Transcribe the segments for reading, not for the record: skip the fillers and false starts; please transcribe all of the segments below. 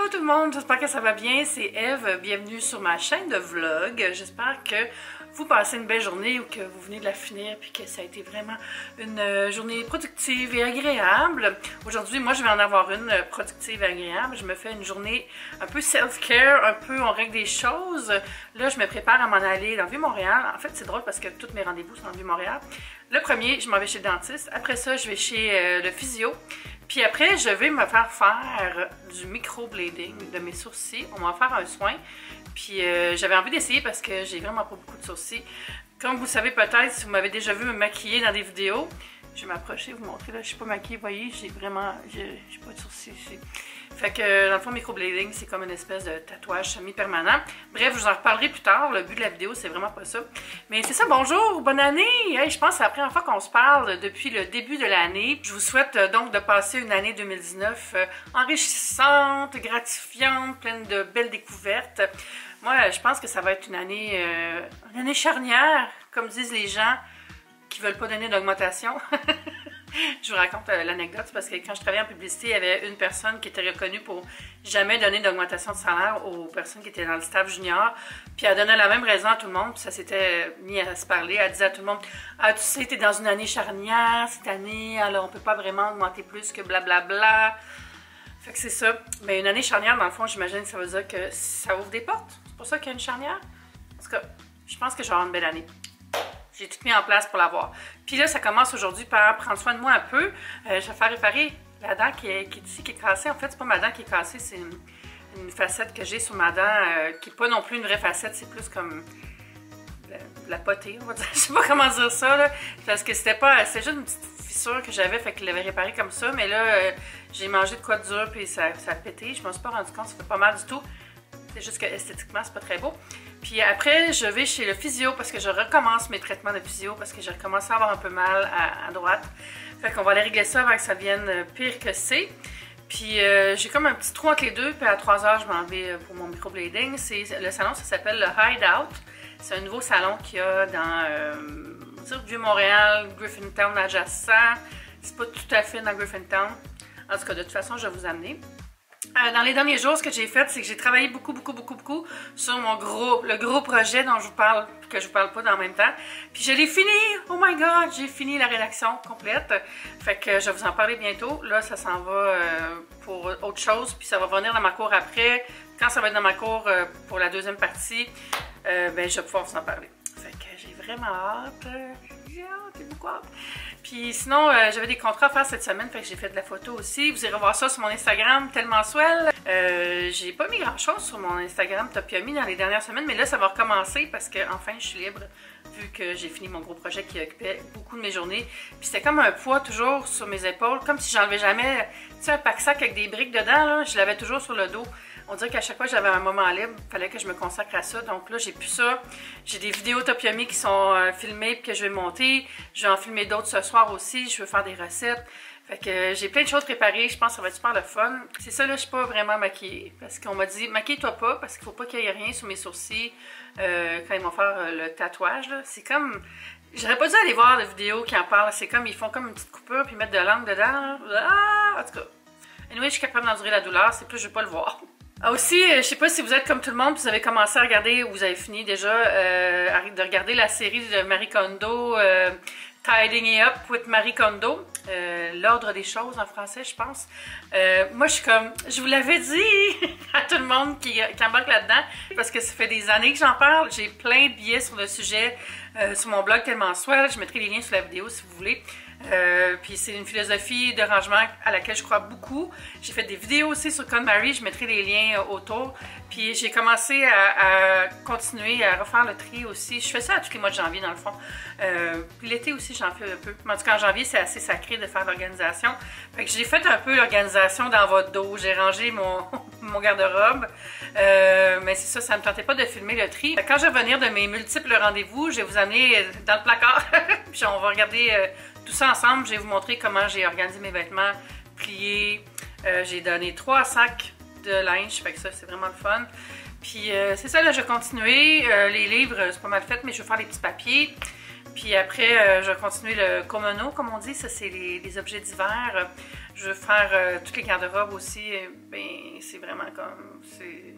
Allô tout le monde, j'espère que ça va bien, c'est Eve, bienvenue sur ma chaîne de vlog. J'espère que vous passez une belle journée ou que vous venez de la finir puis que ça a été vraiment une journée productive et agréable. Aujourd'hui, moi je vais en avoir une productive et agréable. Je me fais une journée un peu self-care, un peu on règle des choses. Là, je me prépare à m'en aller dans Vieux-Montréal. En fait, c'est drôle parce que tous mes rendez-vous sont dans Vieux-Montréal. Le premier, je m'en vais chez le dentiste. Après ça, je vais chez le physio. Puis après, je vais me faire du microblading de mes sourcils. On va faire un soin. Puis j'avais envie d'essayer parce que j'ai vraiment pas beaucoup de sourcils. Comme vous savez peut-être, si vous m'avez déjà vu me maquiller dans des vidéos, je vais m'approcher, vous montrer. Là, je suis pas maquillée, vous voyez, j'ai vraiment... j'ai pas de sourcils ici. Fait que dans le fond, microblading, c'est comme une espèce de tatouage semi-permanent. Bref, je vous en reparlerai plus tard. Le but de la vidéo, c'est vraiment pas ça. Mais c'est ça, bonjour, bonne année! Hey, je pense que c'est la première fois qu'on se parle depuis le début de l'année. Je vous souhaite donc de passer une année 2019 enrichissante, gratifiante, pleine de belles découvertes. Moi, je pense que ça va être une année charnière, comme disent les gens qui veulent pas donner d'augmentation. Je vous raconte l'anecdote parce que quand je travaillais en publicité, il y avait une personne qui était reconnue pour jamais donner d'augmentation de salaire aux personnes qui étaient dans le staff junior. Puis elle donnait la même raison à tout le monde, puis ça s'était mis à se parler. Elle disait à tout le monde: « Ah, tu sais, t'es dans une année charnière cette année, alors on peut pas vraiment augmenter plus que blablabla. » Fait que c'est ça. Mais une année charnière, dans le fond, j'imagine que ça veut dire que ça ouvre des portes. C'est pour ça qu'il y a une charnière. En tout cas, je pense que je vais avoir une belle année. J'ai tout mis en place pour l'avoir. Puis là, ça commence aujourd'hui par prendre soin de moi un peu. Je vais faire réparer la dent qui est ici, qui est cassée. En fait, c'est pas ma dent qui est cassée, c'est une facette que j'ai sur ma dent, qui n'est pas non plus une vraie facette, c'est plus comme la potée, on va dire. Je sais pas comment dire ça, là, parce que c'était juste une petite fissure que j'avais, fait qu'il l'avait réparée comme ça. Mais là, j'ai mangé de quoi de dur, puis ça a pété. Je me suis pas rendu compte, ça fait pas mal du tout. C'est juste que esthétiquement, c'est pas très beau. Puis après, je vais chez le physio parce que je recommence mes traitements de physio parce que j'ai recommencé à avoir un peu mal à droite. Fait qu'on va aller régler ça avant que ça devienne pire que c'est. Puis j'ai comme un petit trou entre les deux, puis à 3 heures, je m'en vais pour mon microblading. Le salon, ça s'appelle le Hideout. C'est un nouveau salon qu'il y a dans Vieux-Montréal, Griffintown adjacent. C'est pas tout à fait dans Griffintown. En tout cas, de toute façon, je vais vous amener. Dans les derniers jours, ce que j'ai fait, c'est que j'ai travaillé beaucoup sur le gros projet dont je vous parle, que je vous parle pas dans le même temps. Puis je l'ai fini! Oh my god! J'ai fini la rédaction complète. Fait que je vais vous en parler bientôt. Là, ça s'en va pour autre chose, puis ça va venir dans ma cour après. Quand ça va être dans ma cour pour la deuxième partie, ben, je vais pouvoir vous en parler. Fait que j'ai vraiment hâte. J'ai beaucoup hâte. Puis sinon, j'avais des contrats à faire cette semaine, fait que j'ai fait de la photo aussi. Vous irez voir ça sur mon Instagram, tellement swell. J'ai pas mis grand chose sur mon Instagram Topiami dans les dernières semaines, mais là, ça va recommencer parce que enfin, je suis libre, vu que j'ai fini mon gros projet qui occupait beaucoup de mes journées. Puis c'était comme un poids toujours sur mes épaules, comme si j'enlevais jamais, tu sais, un pack-sac avec des briques dedans, là, je l'avais toujours sur le dos. On dirait qu'à chaque fois que j'avais un moment libre, il fallait que je me consacre à ça. Donc là, j'ai plus ça. J'ai des vidéos Topiami qui sont filmées et que je vais monter. Je vais en filmer d'autres ce soir aussi. Je veux faire des recettes. Fait que j'ai plein de choses préparées. Je pense que ça va être super le fun. C'est ça, là, je suis pas vraiment maquillée. Parce qu'on m'a dit, maquille-toi pas, parce qu'il faut pas qu'il y ait rien sur mes sourcils quand ils vont faire le tatouage. C'est comme... J'aurais pas dû aller voir la vidéo qui en parle. C'est comme, ils font comme une petite coupure puis ils mettent de l'angle dedans. Ah! En tout cas. Anyway, je suis capable d'endurer la douleur. C'est plus, je veux pas le voir. Ah aussi, je sais pas si vous êtes comme tout le monde, vous avez commencé à regarder, ou vous avez fini déjà de regarder la série de Marie Kondo, Tidying It Up with Marie Kondo, l'ordre des choses en français, je pense. Moi, je suis comme, je vous l'avais dit à tout le monde qui embarque là-dedans, parce que ça fait des années que j'en parle. J'ai plein de billets sur le sujet sur mon blog Tellement Swell. Je mettrai les liens sous la vidéo si vous voulez. Puis c'est une philosophie de rangement à laquelle je crois beaucoup. J'ai fait des vidéos aussi sur KonMari, je mettrai les liens autour. Puis j'ai commencé à continuer à refaire le tri aussi. Je fais ça à tous les mois de janvier dans le fond. Puis l'été aussi j'en fais un peu. Mais en tout cas en janvier c'est assez sacré de faire l'organisation. Fait que j'ai fait un peu l'organisation dans votre dos. J'ai rangé mon garde-robe. Mais c'est ça, ça ne me tentait pas de filmer le tri. Quand je vais venir de mes multiples rendez-vous, je vais vous amener dans le placard. Puis on va regarder tout ça ensemble. Je vais vous montrer comment j'ai organisé mes vêtements pliés. J'ai donné 3 sacs de linge, fait que ça c'est vraiment le fun. Puis c'est ça, là je vais continuer. Les livres, c'est pas mal fait, mais je vais faire les petits papiers. Puis après, je vais continuer le komono, comme on dit. Ça, c'est les objets d'hiver. Je veux faire toutes les garde-robes aussi. Ben, c'est vraiment comme... c'est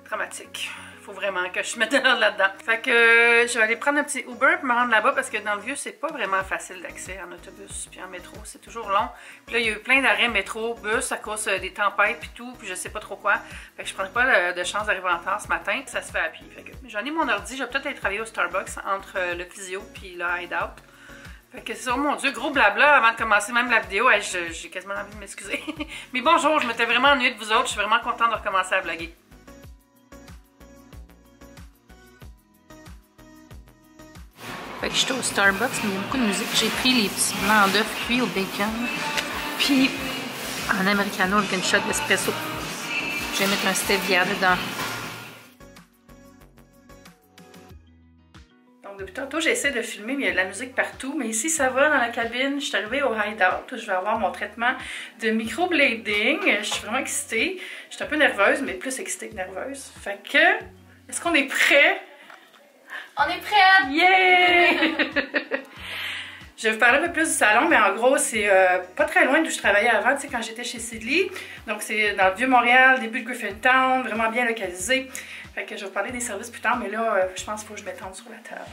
dramatique. Il faut vraiment que je me mette là-dedans. Fait que je vais aller prendre un petit Uber pour me rendre là-bas parce que dans le vieux, c'est pas vraiment facile d'accès en autobus puis en métro. C'est toujours long. Puis là, il y a eu plein d'arrêts métro, bus à cause des tempêtes puis tout, puis je sais pas trop quoi. Fait que je prends pas de chance d'arriver en retard ce matin. Ça se fait à pied. Fait que j'en ai mon ordi. Je vais peut-être aller travailler au Starbucks entre le physio puis le hideout. Fait que c'est ça, oh mon Dieu, gros blabla avant de commencer même la vidéo. J'ai quasiment envie de m'excuser. Mais bonjour, je m'étais vraiment ennuyée de vous autres. Je suis vraiment contente de recommencer à vlogger. Fait que j'étais au Starbucks, mais il y a beaucoup de musique. J'ai pris les petits blancs d'œufs cuits au bacon, puis en americano avec une shot d'espresso. Je vais mettre un stevia dedans. Donc depuis tantôt, j'essaie de filmer, mais il y a de la musique partout. Mais ici, ça va dans la cabine. Je suis arrivée au hideout où je vais avoir mon traitement de microblading. Je suis vraiment excitée. Je suis un peu nerveuse, mais plus excitée que nerveuse. Fait que, est-ce qu'on est prêt? On est prête! Yeah! Je vais vous parler un peu plus du salon, mais en gros, c'est pas très loin d'où je travaillais avant, tu sais, quand j'étais chez Sidley. Donc, c'est dans le Vieux-Montréal, début de Griffintown, vraiment bien localisé. Fait que je vais vous parler des services plus tard, mais là, je pense qu'il faut que je m'étende sur la table.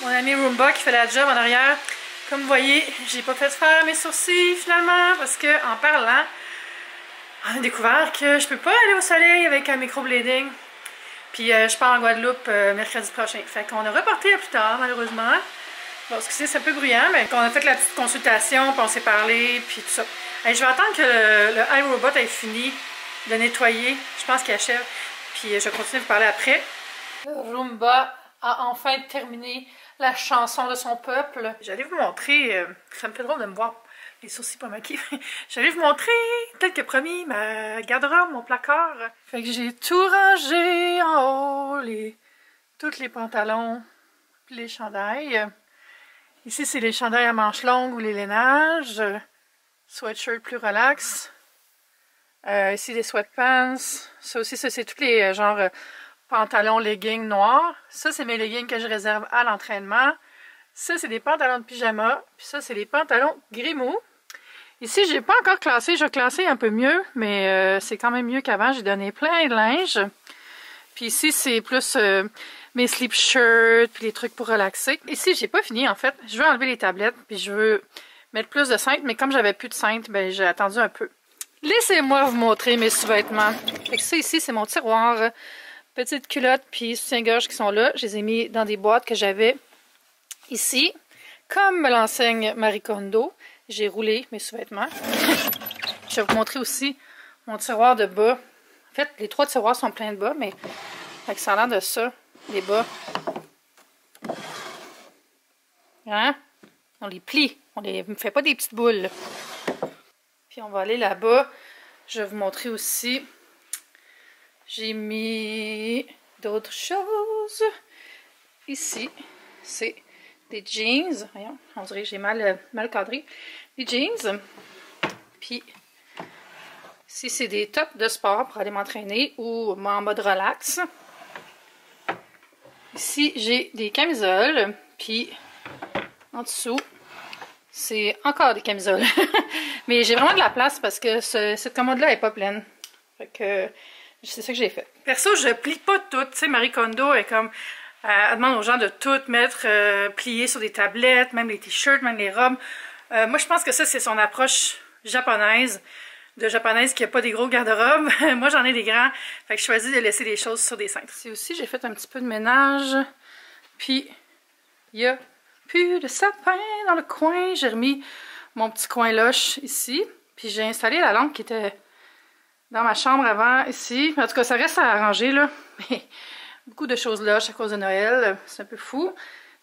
Mon ami Roomba qui fait la job en arrière. Comme vous voyez, j'ai pas fait faire mes sourcils finalement parce que en parlant, on a découvert que je peux pas aller au soleil avec un microblading. Puis je pars en Guadeloupe mercredi prochain. Fait qu'on a reporté à plus tard malheureusement. Bon, excusez, c'est un peu bruyant, mais on a fait la petite consultation, puis on s'est parlé, puis tout ça. Et je vais attendre que le iRobot ait fini de nettoyer. Je pense qu'il achève. Puis je vais continuer de vous parler après. Le Roomba a enfin terminé la chanson de son peuple. J'allais vous montrer, ça me fait drôle de me voir les sourcils pas maquillés. J'allais vous montrer, tel que promis, ma garde-robe, mon placard. Fait que j'ai tout rangé en haut, tous les pantalons, puis les chandails. Ici, c'est les chandails à manches longues ou les lainages. Sweatshirt plus relax. Ici, les sweatpants. Ça aussi, ça c'est tous les genres pantalons, leggings noirs. Ça, c'est mes leggings que je réserve à l'entraînement. Ça, c'est des pantalons de pyjama. Puis ça, c'est des pantalons Grimaud. Ici, j'ai pas encore classé. Je vais classer un peu mieux, mais c'est quand même mieux qu'avant. J'ai donné plein de linge. Puis ici, c'est plus mes sleep shirts, puis les trucs pour relaxer. Ici, j'ai pas fini, en fait. Je veux enlever les tablettes, puis je veux mettre plus de cintres. Mais comme j'avais plus de cintres, ben j'ai attendu un peu. Laissez-moi vous montrer mes sous-vêtements. Fait que ça, ici, c'est mon tiroir. Petites culottes puis soutien-gorge qui sont là. Je les ai mis dans des boîtes que j'avais ici. Comme me l'enseigne Marie Kondo, j'ai roulé mes sous-vêtements. Je vais vous montrer aussi mon tiroir de bas. En fait, les 3 tiroirs sont pleins de bas, mais avec ça a l'air de ça, les bas. Hein? On les plie. On ne fait pas des petites boules. Puis on va aller là-bas. Je vais vous montrer aussi. J'ai mis d'autres choses. Ici, c'est des jeans. Voyons, on dirait que j'ai mal cadré. Des jeans. Puis, ici, c'est des tops de sport pour aller m'entraîner ou en mode relax. Ici, j'ai des camisoles. Puis, en dessous, c'est encore des camisoles. Mais j'ai vraiment de la place parce que cette commode-là n'est pas pleine. Fait que c'est ça que j'ai fait. Perso, je plie pas tout. Tu sais, Marie Kondo est comme... elle demande aux gens de tout mettre plié sur des tablettes, même les t-shirts, même les robes. Moi, je pense que ça, c'est son approche japonaise. De japonaise qui n'a pas des gros garde-robes. Moi, j'en ai des grands. Fait que je choisis de laisser les choses sur des cintres. Ici aussi, j'ai fait un petit peu de ménage. Puis, il y a plus de sapin dans le coin. J'ai remis mon petit coin loche ici. Puis, j'ai installé la lampe qui était dans ma chambre avant, ici. En tout cas, ça reste à arranger, là. Mais beaucoup de choses loches à cause de Noël. C'est un peu fou.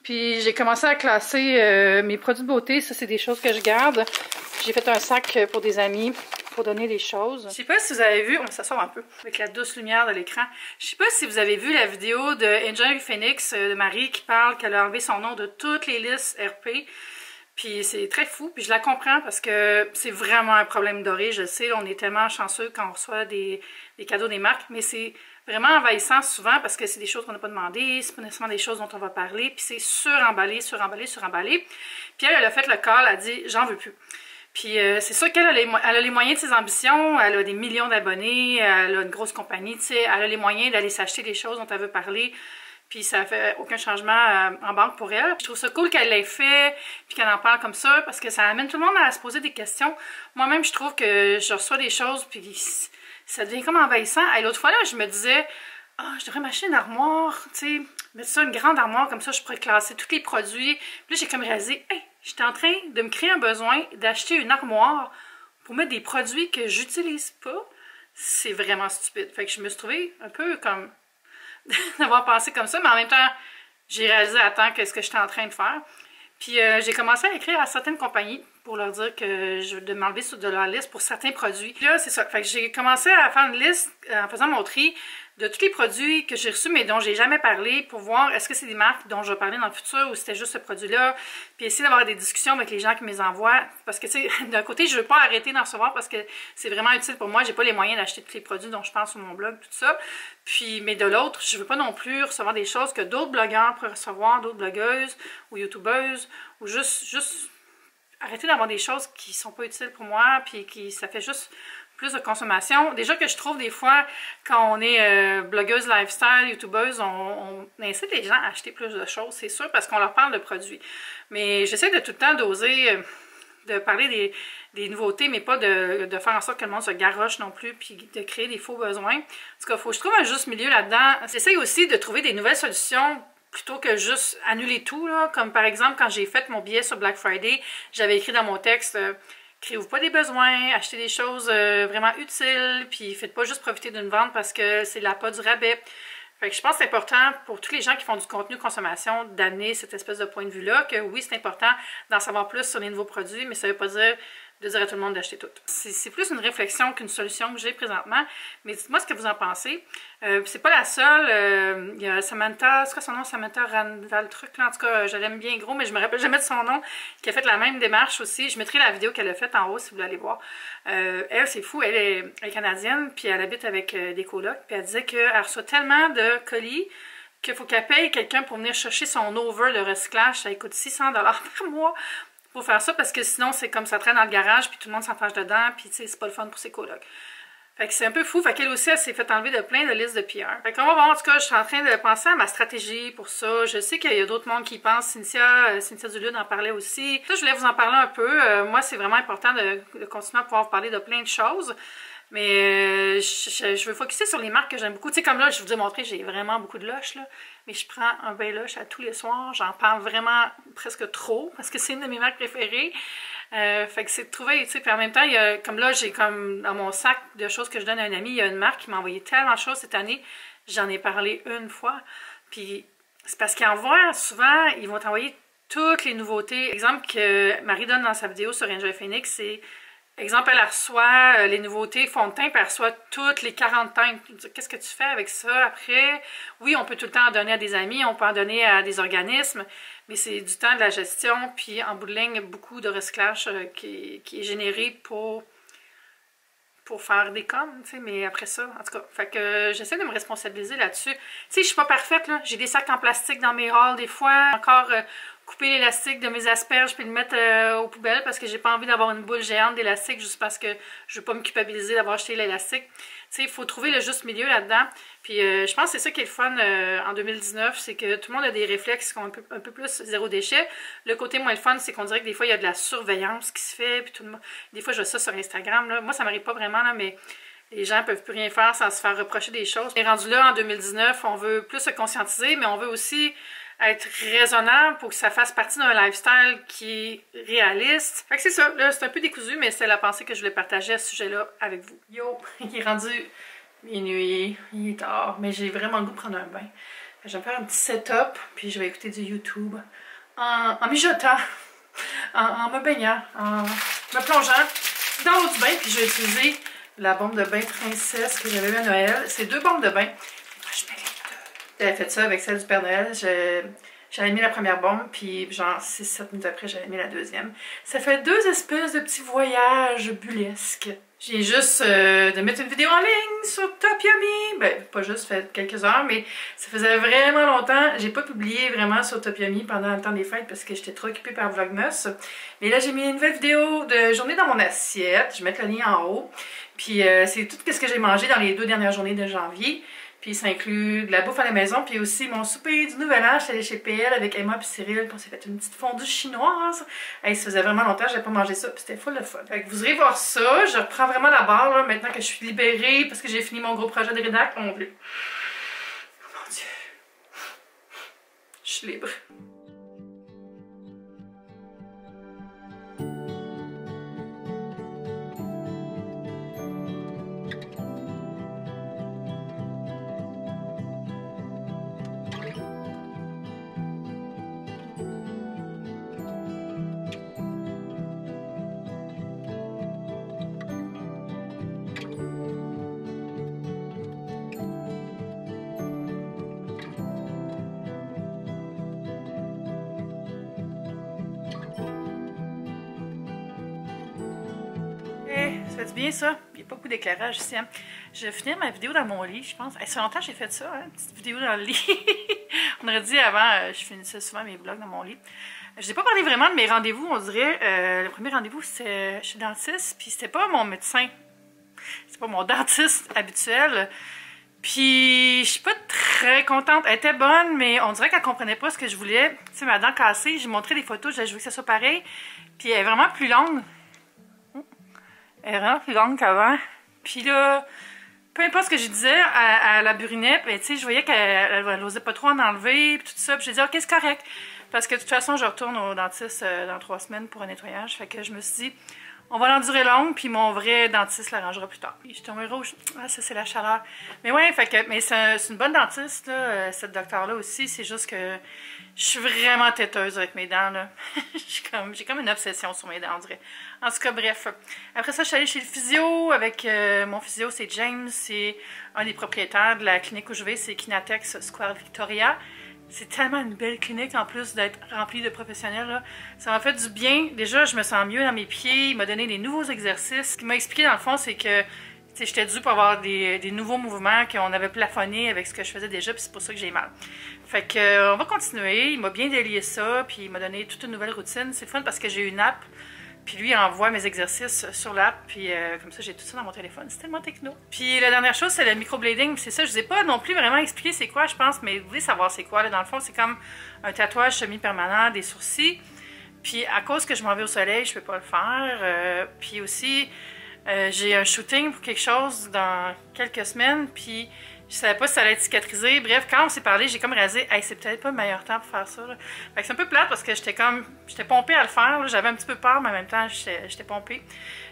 Puis, j'ai commencé à classer mes produits de beauté. Ça, c'est des choses que je garde. J'ai fait un sac pour des amis pour donner des choses. Je sais pas si vous avez vu, on s'assoit un peu avec la douce lumière de l'écran. Je sais pas si vous avez vu la vidéo de Angel Phoenix de Marie qui parle qu'elle a enlevé son nom de toutes les listes RP. Puis c'est très fou, puis je la comprends parce que c'est vraiment un problème doré. Je sais, on est tellement chanceux quand on reçoit des cadeaux des marques, mais c'est vraiment envahissant souvent parce que c'est des choses qu'on n'a pas demandé, c'est pas nécessairement des choses dont on va parler, puis c'est suremballé, suremballé, suremballé. Puis elle a fait le call, elle a dit « j'en veux plus ». Puis c'est sûr qu'elle a les moyens de ses ambitions, elle a des millions d'abonnés, elle a une grosse compagnie, tu sais, elle a les moyens d'aller s'acheter des choses dont elle veut parler. Puis ça fait aucun changement en banque pour elle. Je trouve ça cool qu'elle l'ait fait, puis qu'elle en parle comme ça, parce que ça amène tout le monde à se poser des questions. Moi-même, je trouve que je reçois des choses, puis ça devient comme envahissant. Et l'autre fois, là, je me disais, je devrais m'acheter une armoire, tu sais, mettre ça, une grande armoire, comme ça, je pourrais classer tous les produits. Puis là, j'ai comme réalisé, hey, j'étais en train de me créer un besoin d'acheter une armoire pour mettre des produits que j'utilise pas. C'est vraiment stupide. Fait que je me suis trouvée un peu comme d'avoir pensé comme ça, mais en même temps, j'ai réalisé à temps qu'est-ce que j'étais en train de faire. Puis j'ai commencé à écrire à certaines compagnies pour leur dire que je de m'enlever de leur liste pour certains produits. Puis là, c'est ça. Fait que j'ai commencé à faire une liste en faisant mon tri de tous les produits que j'ai reçus mais dont j'ai jamais parlé pour voir est-ce que c'est des marques dont je vais parler dans le futur ou c'était juste ce produit-là. Puis essayer d'avoir des discussions avec les gens qui me les envoient. Parce que, tu sais, d'un côté, je veux pas arrêter d'en recevoir parce que c'est vraiment utile pour moi. J'ai pas les moyens d'acheter tous les produits dont je pense sur mon blog, tout ça. Puis, mais de l'autre, je veux pas non plus recevoir des choses que d'autres blogueurs pourraient recevoir, d'autres blogueuses ou youtubeuses, ou juste arrêter d'avoir des choses qui sont pas utiles pour moi, puis qui ça fait juste plus de consommation. Déjà que je trouve des fois, quand on est blogueuse lifestyle, youtubeuse, on incite les gens à acheter plus de choses, c'est sûr, parce qu'on leur parle de produits. Mais j'essaie de tout le temps d'oser de parler des nouveautés, mais pas de faire en sorte que le monde se garoche non plus, puis de créer des faux besoins. En tout cas, faut que je trouve un juste milieu là-dedans. J'essaie aussi de trouver des nouvelles solutions plutôt que juste annuler tout, là. Comme par exemple, quand j'ai fait mon billet sur Black Friday, j'avais écrit dans mon texte créez-vous pas des besoins, achetez des choses vraiment utiles, puis faites pas juste profiter d'une vente parce que c'est l'appât du rabais. Fait que je pense que c'est important pour tous les gens qui font du contenu consommation d'amener cette espèce de point de vue-là, que oui, c'est important d'en savoir plus sur les nouveaux produits, mais ça veut pas dire de dire à tout le monde d'acheter tout. C'est plus une réflexion qu'une solution que j'ai présentement, mais dites-moi ce que vous en pensez. C'est pas la seule, il y a Samantha, c'est quoi son nom? Samantha Randall truc, là, en tout cas, je l'aime bien gros, mais je me rappelle jamais de son nom, qui a fait la même démarche aussi. Je mettrai la vidéo qu'elle a faite en haut si vous voulez aller voir. Elle, c'est fou, elle est canadienne, puis elle habite avec des colocs, puis elle disait qu'elle reçoit tellement de colis qu'il faut qu'elle paye quelqu'un pour venir chercher son over de recyclage. Ça coûte 600$ par mois pour faire ça, parce que sinon, c'est comme ça traîne dans le garage, puis tout le monde s'enfarge dedans, puis tu sais, c'est pas le fun pour ses colocs. Fait que c'est un peu fou. Fait qu'elle aussi, elle s'est fait enlever de plein de listes de PR. Fait qu'on va voir, en tout cas, je suis en train de penser à ma stratégie pour ça. Je sais qu'il y a d'autres mondes qui y pensent. Cynthia Dulude en parlait aussi. Ça, je voulais vous en parler un peu. Moi, c'est vraiment important de continuer à pouvoir vous parler de plein de choses. Mais je veux focusser sur les marques que j'aime beaucoup. Tu sais, comme là, je vous ai montré, j'ai vraiment beaucoup de Lush, là. Mais je prends un bain Lush à tous les soirs. J'en parle vraiment presque trop parce que c'est une de mes marques préférées. Fait que c'est de trouver, tu sais, puis en même temps, il y a, comme là, j'ai comme dans mon sac de choses que je donne à un ami, il y a une marque qui m'a envoyé tellement de choses cette année. J'en ai parlé une fois. Puis c'est parce qu'ils envoient souvent, ils vont t'envoyer toutes les nouveautés. Exemple que Marie donne dans sa vidéo sur Angel Phoenix, c'est exemple, elle reçoit les nouveautés fond de teint, puis elle reçoit toutes les 40 teintes. Qu'est-ce que tu fais avec ça après? Oui, on peut tout le temps en donner à des amis, on peut en donner à des organismes, mais c'est du temps, de la gestion, puis en bout de ligne, beaucoup de recyclage qui est généré pour faire des coms, tu sais, mais après ça, en tout cas, fait que j'essaie de me responsabiliser là-dessus. Tu sais, je suis pas parfaite, là. J'ai des sacs en plastique dans mes hauls, des fois, encore couper l'élastique de mes asperges puis le mettre aux poubelles parce que j'ai pas envie d'avoir une boule géante d'élastique juste parce que je veux pas me culpabiliser d'avoir acheté l'élastique. Tu sais, il faut trouver le juste milieu là-dedans. Puis je pense que c'est ça qui est le fun en 2019, c'est que tout le monde a des réflexes qui sont un peu plus zéro déchet. Le côté moins le fun, c'est qu'on dirait que des fois, il y a de la surveillance qui se fait. Puis tout le monde... Des fois, je vois ça sur Instagram. Là. Moi, ça m'arrive pas vraiment, là, mais les gens peuvent plus rien faire sans se faire reprocher des choses. Et rendu là, en 2019, on veut plus se conscientiser, mais on veut aussi être raisonnable pour que ça fasse partie d'un lifestyle qui est réaliste. Fait que c'est ça, là, c'est un peu décousu, mais c'est la pensée que je voulais partager à ce sujet-là avec vous. Yo, il est rendu minuit, il est tard, mais j'ai vraiment le goût de prendre un bain. Je vais faire un petit setup, puis je vais écouter du YouTube en mijotant, en me baignant, me plongeant dans l'eau du bain, puis je vais utiliser la bombe de bain princesse que j'avais eu à Noël. C'est 2 bombes de bain. Moi, je mets les 2. J'avais fait ça avec celle du Père Noël. J'avais mis la première bombe, puis genre 6-7 minutes après, j'avais mis la deuxième. Ça fait 2 espèces de petits voyages bullesques. J'ai juste de mettre une vidéo en ligne sur Top Yummy. Ben, pas juste, fait quelques heures, mais ça faisait vraiment longtemps. J'ai pas publié vraiment sur Top Yummy pendant le temps des fêtes parce que j'étais trop occupée par Vlogmas. Mais là, j'ai mis une nouvelle vidéo de journée dans mon assiette. Je vais mettre le lien en haut. Puis c'est tout ce que j'ai mangé dans les 2 dernières journées de janvier. Puis ça inclut de la bouffe à la maison, puis aussi mon souper du Nouvel An. Je suis allée chez PL avec Emma et Cyril, puis on s'est fait une petite fondue chinoise. Hey, ça faisait vraiment longtemps que j'avais pas mangé ça, puis c'était full de fun. Fait que vous irez voir ça. Je reprends vraiment la barre là, maintenant que je suis libérée, parce que j'ai fini mon gros projet de rédac. Oh mon Dieu. Oh mon Dieu. Je suis libre. Ça fait du bien ça. Il n'y a pas beaucoup d'éclairage ici. Hein. Je vais finir ma vidéo dans mon lit, je pense. Ça fait longtemps que j'ai fait ça, hein, une petite vidéo dans le lit. On aurait dit avant, je finissais souvent mes vlogs dans mon lit. Je n'ai pas parlé vraiment de mes rendez-vous, on dirait. Le premier rendez-vous, c'était chez le dentiste, puis c'était pas mon médecin. C'est pas mon dentiste habituel. Puis je suis pas très contente. Elle était bonne, mais on dirait qu'elle comprenait pas ce que je voulais. Tu sais, ma dent cassée, j'ai montré des photos, je voulais que ça soit pareil. Puis elle est vraiment plus longue. Elle est vraiment plus longue qu'avant. Puis là, peu importe ce que je disais à la burinette, ben, tu sais, je voyais qu'elle n'osait pas trop en enlever, puis tout ça. Puis j'ai dit, ok, c'est correct. Parce que de toute façon, je retourne au dentiste dans 3 semaines pour un nettoyage. Fait que je me suis dit, on va l'endurer longue, puis mon vrai dentiste l'arrangera plus tard. Puis je suis tombée rouge. Ah, ça, c'est la chaleur. Mais ouais, fait que, mais c'est une bonne dentiste, là, cette docteur-là aussi. C'est juste que je suis vraiment têteuse avec mes dents, là. J'ai comme une obsession sur mes dents, on dirait. En tout cas, bref. Après ça, je suis allée chez le physio avec mon physio, c'est James. C'est un des propriétaires de la clinique où je vais, c'est Kinatex Square Victoria. C'est tellement une belle clinique en plus d'être remplie de professionnels. Là. Ça m'a fait du bien. Déjà, je me sens mieux dans mes pieds. Il m'a donné des nouveaux exercices. Ce qu'il m'a expliqué dans le fond, c'est que j'étais due pour avoir des nouveaux mouvements qu'on avait plafonnés avec ce que je faisais déjà, puis c'est pour ça que j'ai mal. Fait que on va continuer. Il m'a bien délié ça, puis il m'a donné toute une nouvelle routine. C'est fun parce que j'ai une app. Puis lui, il envoie mes exercices sur l'app, puis comme ça, j'ai tout ça dans mon téléphone. C'est tellement techno. Puis la dernière chose, c'est le microblading. C'est ça, je ne vous ai pas non plus vraiment expliqué c'est quoi, je pense, mais vous voulez savoir c'est quoi. Là, dans le fond, c'est comme un tatouage semi-permanent des sourcils. Puis à cause que je m'en vais au soleil, je ne peux pas le faire. Puis aussi, j'ai un shooting pour quelque chose dans quelques semaines, puis je savais pas si ça allait être cicatrisé. Bref, quand on s'est parlé, j'ai comme réalisé, hey, c'est peut-être pas le meilleur temps pour faire ça. Là. Fait que c'est un peu plate parce que j'étais pompée à le faire. J'avais un petit peu peur, mais en même temps, j'étais pompée.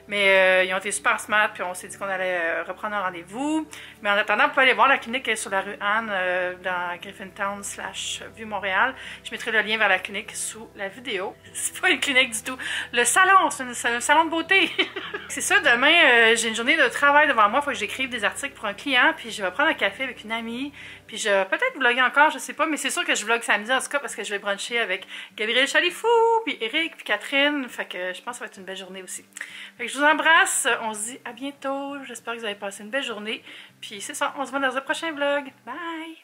Mais ils ont été super smart, puis on s'est dit qu'on allait reprendre un rendez-vous. Mais en attendant, vous pouvez aller voir la clinique sur la rue Anne, dans Griffintown / Vue Montréal. Je mettrai le lien vers la clinique sous la vidéo. C'est pas une clinique du tout. Le salon, c'est un salon de beauté. C'est ça, demain, j'ai une journée de travail devant moi. Il faut que j'écrive des articles pour un client, puis je vais prendre un café avec une amie. Puis je vais peut-être vlogger encore, je sais pas, mais c'est sûr que je vlog samedi en tout cas parce que je vais bruncher avec Gabriel Chalifou, puis Eric, puis Catherine. Fait que je pense que ça va être une belle journée aussi. Fait que je vous embrasse, on se dit à bientôt. J'espère que vous avez passé une belle journée. Puis c'est ça, on se voit dans un prochain vlog. Bye!